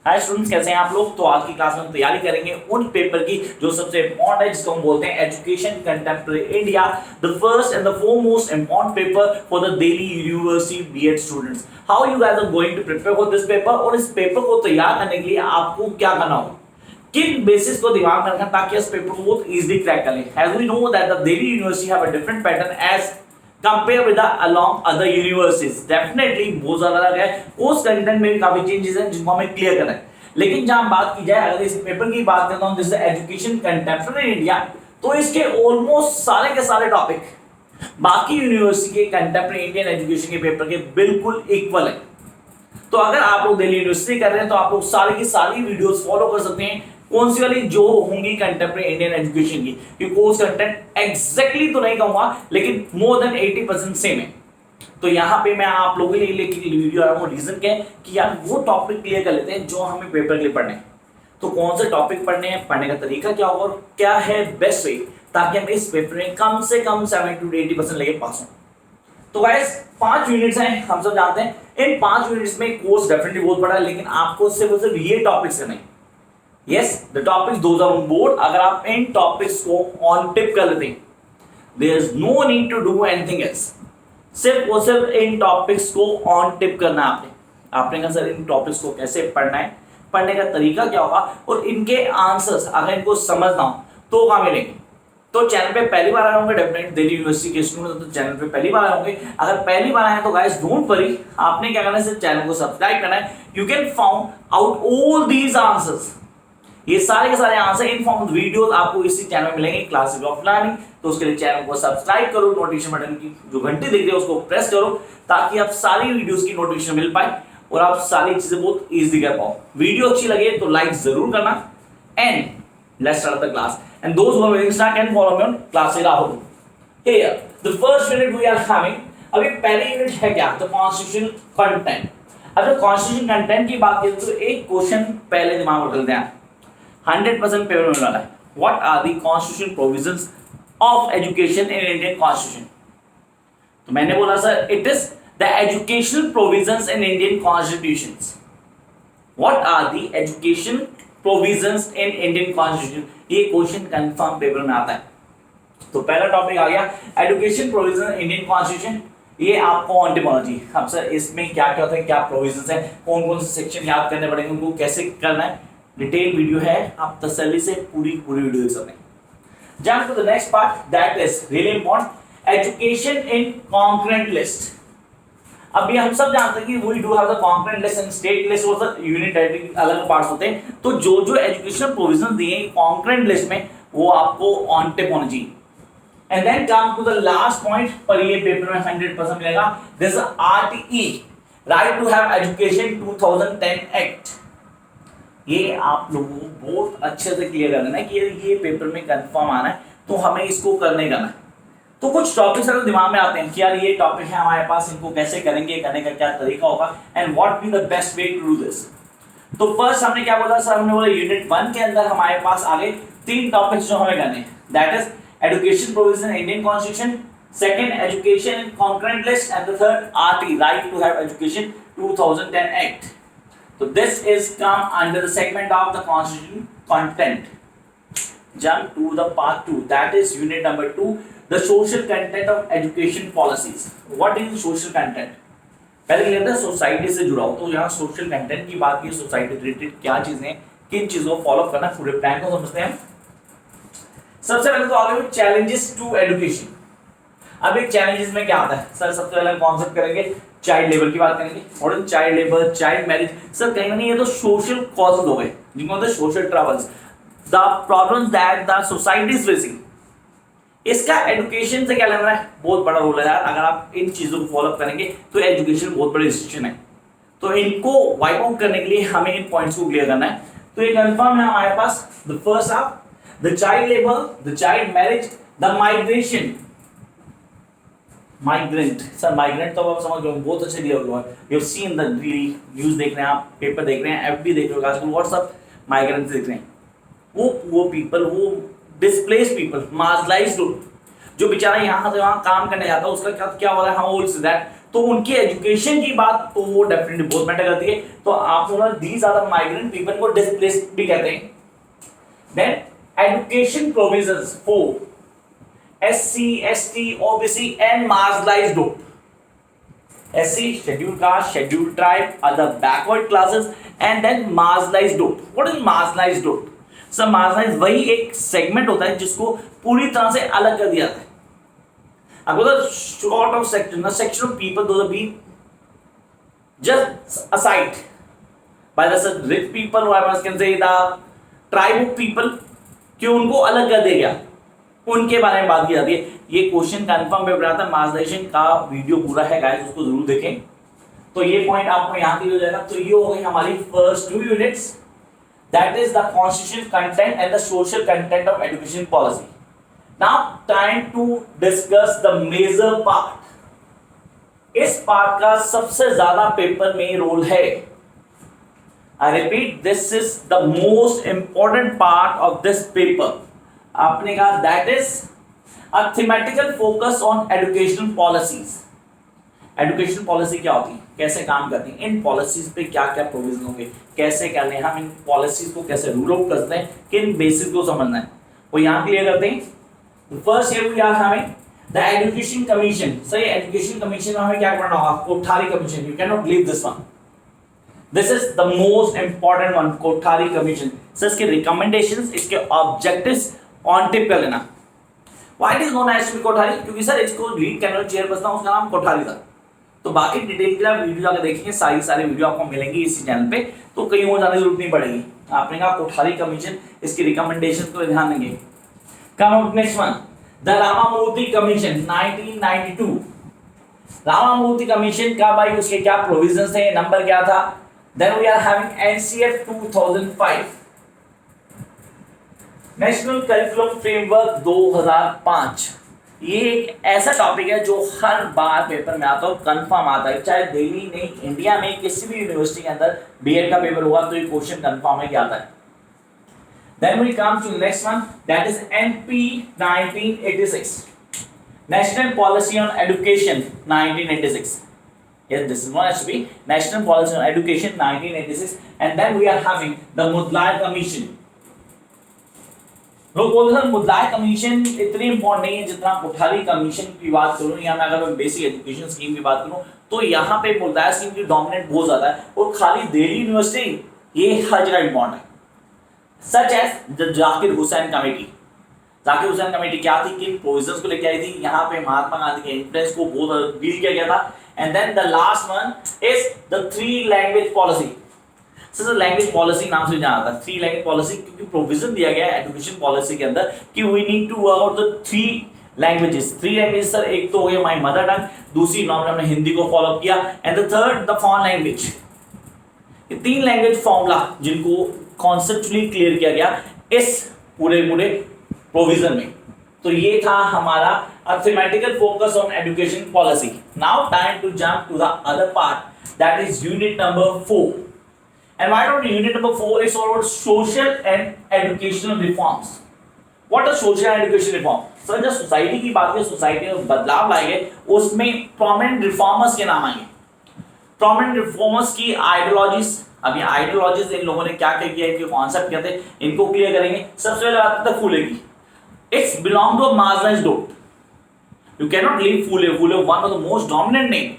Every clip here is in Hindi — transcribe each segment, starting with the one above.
हाय स्टूडेंट्स, कैसे हैं आप लोग। तो आज की क्लास में हम तैयारी करेंगे उन पेपर की जो सबसे इंपॉर्टेंट है, जिसको हम बोलते हैं education contemporary India, the first and the foremost important paper for the Delhi university BEd students. How you guys are going to prepare for this paper, और इस पेपर को तैयार करने के लिए आपको क्या करना होगा, किन बेसिस को दिमाग में रखना ताकि इस पेपर को बहुत इजीली क्रैक कर लें। As we know that the Delhi university have a different pattern as compare with along other universities, definitely बहुत ज्यादा अलग है। कोर्स कंटेंट में भी काफी चेंजेस हैं जिनको हमें क्लियर करना है। लेकिन जहां बात की जाए, अगर इस पेपर की बात करता हूं जैसे एजुकेशन कंटेम्परेरी इंडिया, तो इसके ऑलमोस्ट सारे के सारे टॉपिक बाकी यूनिवर्सिटी के कंटेम्परेरी इंडियन एजुकेशन के पेपर के बिल्कुल इक्वल है। तो अगर आप लोग दिल्ली यूनिवर्सिटी कर रहे हैं तो आप लोग सारी की सारी वीडियोस फॉलो कर सकते हैं। कौन सी वाली जो होंगी कंटेम्परेरी इंडियन एजुकेशन की, क्योंकि कोर्स कंटेंट एग्जैक्टली तो नहीं कहूंगा लेकिन मोर देन 80% सेम है। तो यहाँ पे मैं आप लोगों के लिए लेके वीडियो आया हूँ, रीजन क्या है कि यार वो टॉपिक क्लियर कर लेते हैं जो हमें पेपर के लिए पढ़ने हैं। तो कौन से टॉपिक पढ़ने हैं, पढ़ने का तरीका क्या होगा और क्या है बेस्ट वे, ताकि हम इस पेपर में कम से कम 70 to 80% लेके पास हों। तो गाइस 5 यूनिट्स हैं, हम सब जानते हैं। इन 5 यूनिट्स में कोर्स डेफिनेटली बहुत बड़ा है, लेकिन आपको सिर्फ ये टॉपिक्स करने हैं। Yes, the topics those are on board. अगर आप इन टॉपिक्स को ऑन टिप कर लेते हैं, there is no need to do anything else. सिर्फ और सिर्फ इन टॉपिक्स को ऑन टिप करना है आपने कहा सर इन टॉपिक्स को कैसे पढ़ना है, पढ़ने का तरीका क्या होगा और इनके आंसर्स अगर इनको समझना हो तो कहाँ मिलेंगे। तो चैनल पे पहली बार आए होंगे, डेफिनेटली दिल्ली यूनिवर्सिटी के स्टूडेंट तो चैनल पे पहली बार आए होंगे। अगर पहली बार आए तो गाइस डोंट वरी, आपने क्या करना है, सिर्फ चैनल को सब्सक्राइब करना है। You can found out all these answers, ये सारे के सारे आंसर इन फॉर्म वीडियोस आपको इसी चैनल में मिलेंगे, क्लासेस ऑफ लर्निंग। तो उसके लिए चैनल को सब्सक्राइब करो, नोटिफिकेशन बटन की जो घंटी दिख रही है उसको प्रेस करो, ताकि आप सारी वीडियोस की नोटिफिकेशन मिल पाए और आप सारी चीजें बहुत इजीली कर पाओ। वीडियो अच्छी लगे तो लाइक जरूर करना। And let's start the class, and those who are waiting start can follow me on class Rahul. Here the first unit we are having. अभी पहली यूनिट है क्या, द कॉन्स्टिट्यूशन कंटेंट। अब जब कॉन्स्टिट्यूशन कंटेंट की बात करें तो एक क्वेश्चन पहले दिमाग में रखते हैं, 100% पेपर में वाला है। What are the constitutional provisions of education in Indian Constitution? तो मैंने बोला sir it is the educational provisions in Indian constitutions. What are the education provisions in Indian Constitution? ये क्वेश्चन कंफर्म पेपर में आता है। तो पहला टॉपिक आ गया एजुकेशन प्रोविजन इंडियन कॉन्स्टिट्यूशन। ये आपको ऑन टिप होना चाहिए। अब सर इसमें क्या क्या होता है, क्या प्रोविजंस है, कौन कौन से सेक्शन याद करने पड़ेंगे, उनको कैसे करना है, डिटेल वीडियो है, आप तसल्ली से पूरी वीडियो देख सकते हैं। Jump to the next part, that is really important, education in concurrent list. अब ये हम सब जानते हैं कि we do have the concurrent list and state list और द यूनिट टेरिटरी अलग पार्ट्स होते हैं। तो जो जो एजुकेशनल प्रोविजन दिए हैं कॉन्करेंट लिस्ट में, वो आपको ऑन टिप होना चाहिए। And then come to the last point, पर ये पेपर में 100% मिलेगा, this RTE, right to have education 2010 act. ये आप लोगों को बहुत अच्छे से क्लियर करना है कि ये पेपर में कंफर्म आना है, तो हमें इसको करने करना है। तो कुछ टॉपिक्स अगर दिमाग में आते हैं कि यार ये टॉपिक है हमारे पास, इनको कैसे करेंगे, करने का क्या तरीका होगा, and what be the best way to do this. तो फर्स्ट हमने क्या बोला सर, हमने बोला यूनिट 1 के अंदर हमारे पास आगे 3 टॉपिक्स जो हमें करने हैं, that is education provision Indian constitution, second education in concurrent list, and the third RT, right to have education 2010 act. So this is come under the segment of the constitution content. Jump to the part 2, that is unit number 2, the social content of education policies. What is social content? पहले क्लियर था सोसाइटी से जुड़ा हो, तो यहाँ सोशल कंटेंट की बात की, सोसाइटी रिलेटेड क्या चीजें, किन चीजों को फॉलो करना, पूरे प्लान को समझते हैं। सबसे पहले तो आगे चैलेंजेस टू एजुकेशन। अब एक चैलेंजेस में क्या आता है सर, सबसे पहले कॉन्सेप्ट करेंगे चाइल्ड लेबर की बात करेंगे, और child labour, child marriage. Sir कहीं ना कहीं ये तो सोशल कॉजेज हो गए, जिनको होते हैं social troubles, the problems that the society is facing. इसका एजुकेशन से क्या लेना है, बहुत बड़ा रोल है यार। अगर आप इन चीजों को फॉलो करेंगे तो एजुकेशन बहुत बड़ी इंस्टीट्यूशन है, तो इनको वाइप आउट करने के लिए हमें इन पॉइंट्स को क्लियर करना है। तो ये कंफर्म है हमारे पास, the first of the child labour, the child marriage, the migration, migrant. Sir migrant तो आप समझ गए, बहुत अच्छे दिया हुआ है। You have seen the news देख रहे हैं आप, पेपर देख रहे हैं, एफबी देख रहे हो, आजकल व्हाट्सएप माइग्रेंट देख रहे हैं। वो पीपल, वो डिस्प्लेस्ड पीपल, मार्जिनलाइज्ड ग्रुप, जो बेचारा यहाँ से वहाँ काम करने जाता है, उसका क्या क्या हो रहा है, हाउ इज दैट तो उनकी एजुकेशन की बात तो वो डेफिनेटली बहुत मैटर करती है। तो आप लोग these are the migrant people को डिस्प्लेस्ड भी कहते हैं। Then education provisions for SC, ST, OBC and marginalised group. SC schedule caste, schedule tribe, other backward classes and then marginalised group. What is marginalised group? Sir marginalised वही एक सेगमेंट होता है जिसको पूरी तरह से अलग कर दिया जाता है। About the sort of section, the section of people those are being just aside by the rich people, or I can say the tribe of people, कि उनको अलग कर दिया गया, उनके बारे में बात की जाती है। ये क्वेश्चन कंफर्म पेपर आता है, मार्जिनलाइजेशन का वीडियो पूरा है गाइस, उसको जरूर देखें। तो ये पॉइंट आपको यहाँ क्लियर हो जाएगा। तो ये हो गई हमारी first 2 units, that is the constitution content and the social content of education policy. Now time to discuss the major part। इस पार्ट का सबसे ज्यादा पेपर में रोल है। I repeat, this is the most important part of this paper। आपने कहा that is a thematical focus on educational policies। Education policy क्या होती है, कैसे काम करती है, इन पॉलिसीज पे क्या क्या प्रोविजन होंगे, कैसे करने हैं, हम इन पॉलिसीज को कैसे रूल आउट करते हैं, किन बेसिस को समझना है, वो यहाँ क्लियर करते हैं। First here we are having the education commission। सही, एजुकेशन कमीशन में हमें क्या करना होगा, Kothari commission. you cannot leave this one, this is the most important one, Kothari commission. Sir इसके रिकमेंडेशंस, इसके ऑब्जेक्टिव्स ऑन टिप कर लेना। why it is known as Kothari? क्योंकि सर इसको लीड करने वाला चेयरपर्सन उसका नाम कोठारी था। तो बाकी डिटेल के लिए आप वीडियो जाकर देखेंगे, सारी वीडियो आपको मिलेंगी इसी चैनल पे, तो कहीं और जाने की जरूरत नहीं पड़ेगी। आपने कहा कोठारी कमीशन, इसकी रिकमेंडेशन को ध्यान देंगे। Come out next one, the Ramamurthy Commission 1992। Ramamurthy commission का भाई उसके क्या प्रोविजंस थे, नंबर क्या था? Then we are having NCF 2005, national curriculum framework 2005। ये एक ऐसा टॉपिक है जो हर बार पेपर में आता है, कंफर्म आता है, चाहे दिल्ली नहीं, इंडिया में किसी भी यूनिवर्सिटी के अंदर बीएड का पेपर हुआ तो ये क्वेश्चन कंफर्म है कि आता है। Then we come to the next one, that is NP 1986, National Policy on Education 1986। Yes, this is one has to be National Policy on Education 1986, and then we are having the Mudliar Commission। लोग बोलते हैं मुद्लाय कमीशन इतनी इंपॉर्टेंट नहीं है जितना कोठारी कमीशन की बात करूं, या मैं अगर बेसिक एजुकेशन स्कीम की बात करूं तो यहाँ पे मुद्लाय स्कीम की डोमिनेंट बहुत ज्यादा है, और खाली दिल्ली यूनिवर्सिटी ये हर जगह इंपॉर्टेंट है। Such as the Zakir Hussain committee. Zakir Hussain committee क्या थी, कि प्रोविजंस को लेके आई थी, यहाँ पे महात्मा गांधी के इन्फ्लुएंस को बहुत डील किया गया था। And then the last one is the 3 language policy. Sir language policy नाम से जाना था 3 लैंग्वेज पॉलिसी, क्योंकि प्रोविजन दिया गया है एजुकेशन पॉलिसी के अंदर कि we need to work out the 3 languages. 3 language sir, एक तो हो गया माय मदर टंग, दूसरी नॉर्मल हमने हिंदी को फॉलो किया, and the third the foreign language. ये 3 लैंग्वेज फॉर्मूला जिनको कॉन्सेप्चुअली क्लियर किया गया इस पूरे प्रोविजन में। तो ये था हमारा thematical focus on education policy. Now time to jump to the other part, that is unit number 4। And why don't unit number 4 is all about social and educational reforms। What are social and educational reform? Sir जब सोसाइटी की बात करें, सोसाइटी में बदलाव लाए गए, उसमें प्रोमिनेंट रिफॉर्मर्स के नाम आएंगे। प्रोमिनेंट रिफॉर्मर्स की आइडियोलॉजीज, अब ये आइडियोलॉजीज इन लोगों ने क्या क्या किया, इनके कॉन्सेप्ट क्या थे, इनको क्लियर करेंगे। सबसे पहले बात करते हैं फूले की। It's belong to a marginalised group. You can not leave Phule. Phule one of the most dominant name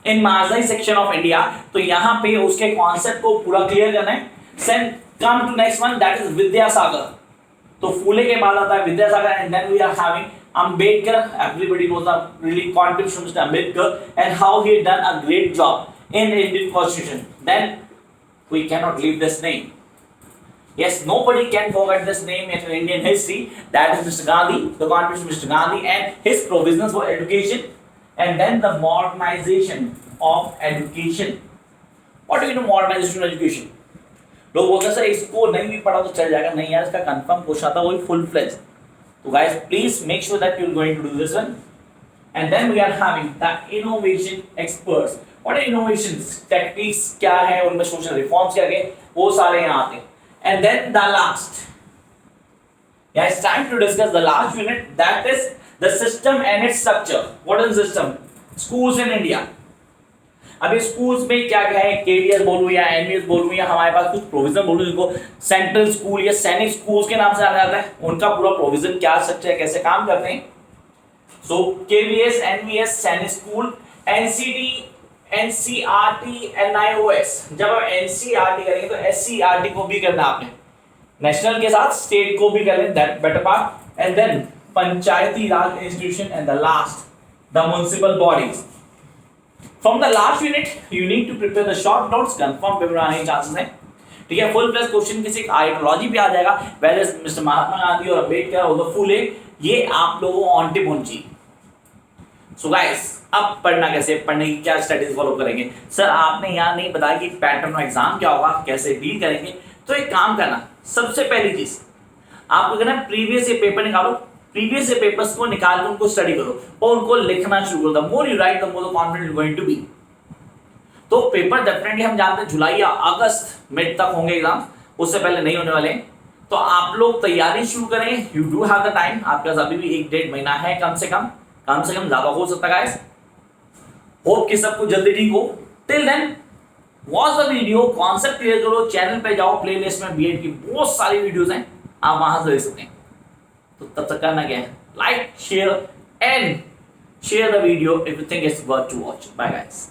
in marginalised section of India. तो यहाँ पे उसके कॉन्सेप्ट को पूरा क्लियर करना है। Then come to next one, that is Vidyasagar. तो फूले के बाद आता है Vidyasagar, and then we are having Ambedkar। Everybody knows the really contribution of Mr. Ambedkar and how he had done a great job in Indian Constitution. Then we cannot leave this name. Yes, nobody can forget this name in Indian history. That is Mr. Gandhi, the contribution of Mr. Gandhi and his provisions for education, and then the modernization of education। What do you know modernization of education? लोग बोलते हैं सर इसको नहीं भी पढ़ा तो चल जाएगा। नहीं यार, इसका कंफर्म क्वेश्चन आता है, वही full fledge. So guys, please make sure that you're going to do this one. And then we are having the innovation experts। What are innovations? Techniques क्या है, उनमें social reforms क्या है, वो सारे यहाँ आते हैं। And then the last, yeah, it's time to discuss the last unit, that is the system and its structure। What is system? Schools in India. अभी स्कूल्स में क्या क्या है, केडीएस बोलूं या एनवीएस बोलूं या हमारे पास कुछ प्रोविजन बोलूं जिनको सेंट्रल स्कूल या सैनिक स्कूल्स के नाम से जाना जाता है, उनका पूरा प्रोविजन क्या स्ट्रक्चर है, कैसे काम करते हैं। सो केवीएस, एनवीएस, सैनिक स्कूल, एनसीडी, एनसीईआरटी, एनआईओएस। जब आप एनसीईआरटी करेंगे तो एससीईआरटी को भी करना आपने, नेशनल के साथ स्टेट को भी कर लें, that better part. And then panchayati raj institution and the last the municipal bodies. From the last unit, you need to prepare the short notes. Confirm paper आने के चांसेस हैं, ठीक है। फुल प्लस क्वेश्चन किसी आइडियोलॉजी पे आ जाएगा, well as mister Mahatma Gandhi और अम्बेडकर और द फुले, ये आप लोगों को ऑन टिप होनी चाहिए। सो गाइस, अब पढ़ना कैसे, पढ़ने की क्या स्ट्रेटेजी फॉलो करेंगे। सर आपने यहाँ नहीं बताया कि पैटर्न ऑफ एग्जाम क्या होगा, कैसे डील करेंगे। तो एक काम करना, सबसे पहली चीज आपको कहना प्रीवियस ईयर पेपर निकालो, प्रीवियस ईयर पेपर्स को निकाल कर उनको स्टडी करो और उनको लिखना शुरू करो। The more you write the more confident you going to be. तो पेपर डेफिनेटली हम जानते हैं जुलाई या अगस्त मिड तक होंगे एग्जाम, उससे पहले नहीं होने वाले। तो आप लोग तैयारी शुरू करें, you do have the time, आपके पास अभी भी 1-1.5 महीना है कम से कम ज्यादा हो सकता है गाइस। होप कि सब कुछ जल्दी ठीक हो। Till then watch the video, concept clear करो, चैनल पे जाओ, प्लेलिस्ट में बीएड की बहुत सारी वीडियोस हैं, आप वहां से देख सकते हैं। तो तब तक करना क्या है, like share and share the video if you think it's worth to watch. Bye guys.